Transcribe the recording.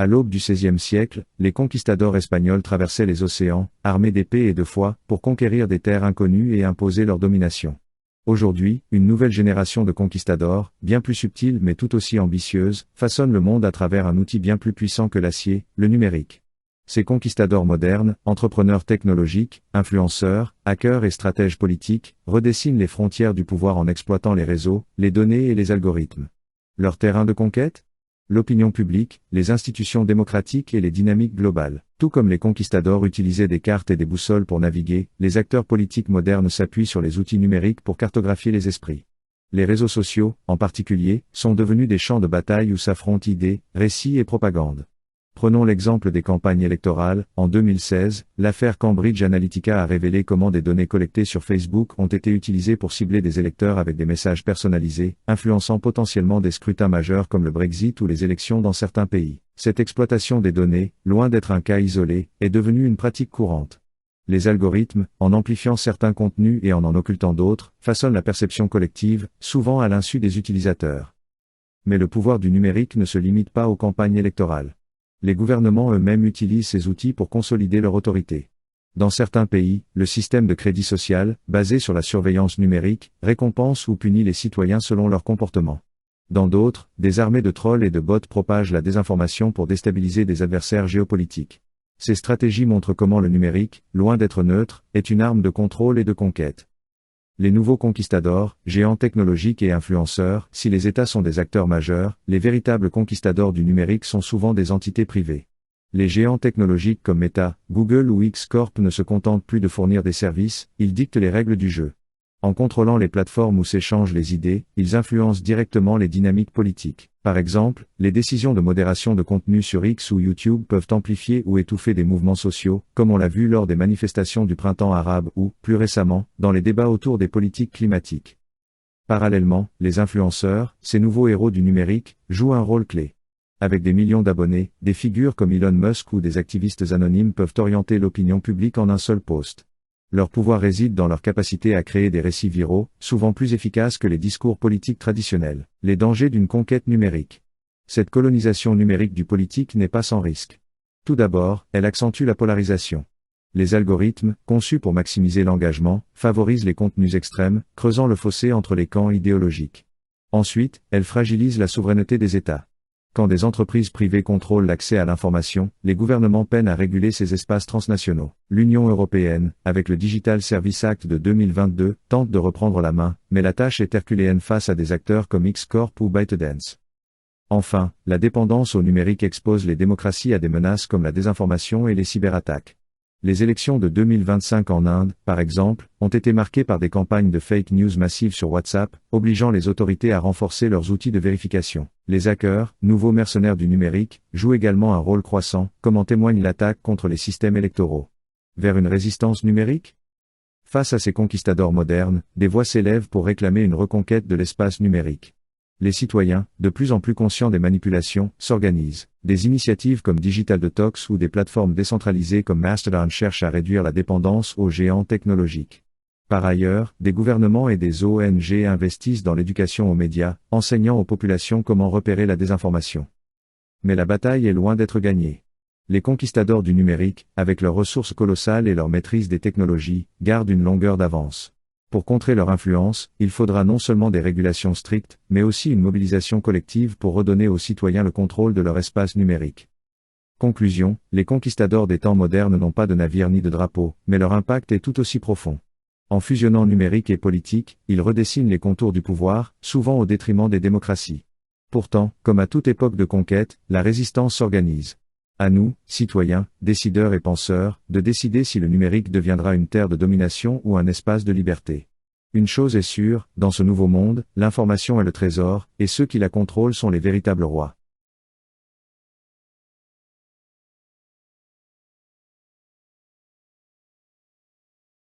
À l'aube du XVIe siècle, les conquistadors espagnols traversaient les océans, armés d'épées et de fouets, pour conquérir des terres inconnues et imposer leur domination. Aujourd'hui, une nouvelle génération de conquistadors, bien plus subtile mais tout aussi ambitieuse, façonne le monde à travers un outil bien plus puissant que l'acier, le numérique. Ces conquistadors modernes, entrepreneurs technologiques, influenceurs, hackers et stratèges politiques, redessinent les frontières du pouvoir en exploitant les réseaux, les données et les algorithmes. Leur terrain de conquête ? L'opinion publique, les institutions démocratiques et les dynamiques globales. Tout comme les conquistadors utilisaient des cartes et des boussoles pour naviguer, les acteurs politiques modernes s'appuient sur les outils numériques pour cartographier les esprits. Les réseaux sociaux, en particulier, sont devenus des champs de bataille où s'affrontent idées, récits et propagande. Prenons l'exemple des campagnes électorales. En 2016, l'affaire Cambridge Analytica a révélé comment des données collectées sur Facebook ont été utilisées pour cibler des électeurs avec des messages personnalisés, influençant potentiellement des scrutins majeurs comme le Brexit ou les élections dans certains pays. Cette exploitation des données, loin d'être un cas isolé, est devenue une pratique courante. Les algorithmes, en amplifiant certains contenus et en occultant d'autres, façonnent la perception collective, souvent à l'insu des utilisateurs. Mais le pouvoir du numérique ne se limite pas aux campagnes électorales. Les gouvernements eux-mêmes utilisent ces outils pour consolider leur autorité. Dans certains pays, le système de crédit social, basé sur la surveillance numérique, récompense ou punit les citoyens selon leur comportement. Dans d'autres, des armées de trolls et de bots propagent la désinformation pour déstabiliser des adversaires géopolitiques. Ces stratégies montrent comment le numérique, loin d'être neutre, est une arme de contrôle et de conquête. Les nouveaux conquistadors, géants technologiques et influenceurs, si les États sont des acteurs majeurs, les véritables conquistadors du numérique sont souvent des entités privées. Les géants technologiques comme Meta, Google ou X Corp ne se contentent plus de fournir des services, ils dictent les règles du jeu. En contrôlant les plateformes où s'échangent les idées, ils influencent directement les dynamiques politiques. Par exemple, les décisions de modération de contenu sur X ou YouTube peuvent amplifier ou étouffer des mouvements sociaux, comme on l'a vu lors des manifestations du printemps arabe ou, plus récemment, dans les débats autour des politiques climatiques. Parallèlement, les influenceurs, ces nouveaux héros du numérique, jouent un rôle clé. Avec des millions d'abonnés, des figures comme Elon Musk ou des activistes anonymes peuvent orienter l'opinion publique en un seul post. Leur pouvoir réside dans leur capacité à créer des récits viraux, souvent plus efficaces que les discours politiques traditionnels. Les dangers d'une conquête numérique. Cette colonisation numérique du politique n'est pas sans risque. Tout d'abord, elle accentue la polarisation. Les algorithmes, conçus pour maximiser l'engagement, favorisent les contenus extrêmes, creusant le fossé entre les camps idéologiques. Ensuite, elle fragilise la souveraineté des États. Quand des entreprises privées contrôlent l'accès à l'information, les gouvernements peinent à réguler ces espaces transnationaux. L'Union européenne, avec le Digital Services Act de 2022, tente de reprendre la main, mais la tâche est herculéenne face à des acteurs comme X Corp ou ByteDance. Enfin, la dépendance au numérique expose les démocraties à des menaces comme la désinformation et les cyberattaques. Les élections de 2025 en Inde, par exemple, ont été marquées par des campagnes de fake news massives sur WhatsApp, obligeant les autorités à renforcer leurs outils de vérification. Les hackers, nouveaux mercenaires du numérique, jouent également un rôle croissant, comme en témoigne l'attaque contre les systèmes électoraux. Vers une résistance numérique ? Face à ces conquistadors modernes, des voix s'élèvent pour réclamer une reconquête de l'espace numérique. Les citoyens, de plus en plus conscients des manipulations, s'organisent. Des initiatives comme Digital Detox ou des plateformes décentralisées comme Mastodon cherchent à réduire la dépendance aux géants technologiques. Par ailleurs, des gouvernements et des ONG investissent dans l'éducation aux médias, enseignant aux populations comment repérer la désinformation. Mais la bataille est loin d'être gagnée. Les conquistadors du numérique, avec leurs ressources colossales et leur maîtrise des technologies, gardent une longueur d'avance. Pour contrer leur influence, il faudra non seulement des régulations strictes, mais aussi une mobilisation collective pour redonner aux citoyens le contrôle de leur espace numérique. Conclusion, les conquistadors des temps modernes n'ont pas de navire ni de drapeau, mais leur impact est tout aussi profond. En fusionnant numérique et politique, ils redessinent les contours du pouvoir, souvent au détriment des démocraties. Pourtant, comme à toute époque de conquête, la résistance s'organise. À nous, citoyens, décideurs et penseurs, de décider si le numérique deviendra une terre de domination ou un espace de liberté. Une chose est sûre, dans ce nouveau monde, l'information est le trésor, et ceux qui la contrôlent sont les véritables rois.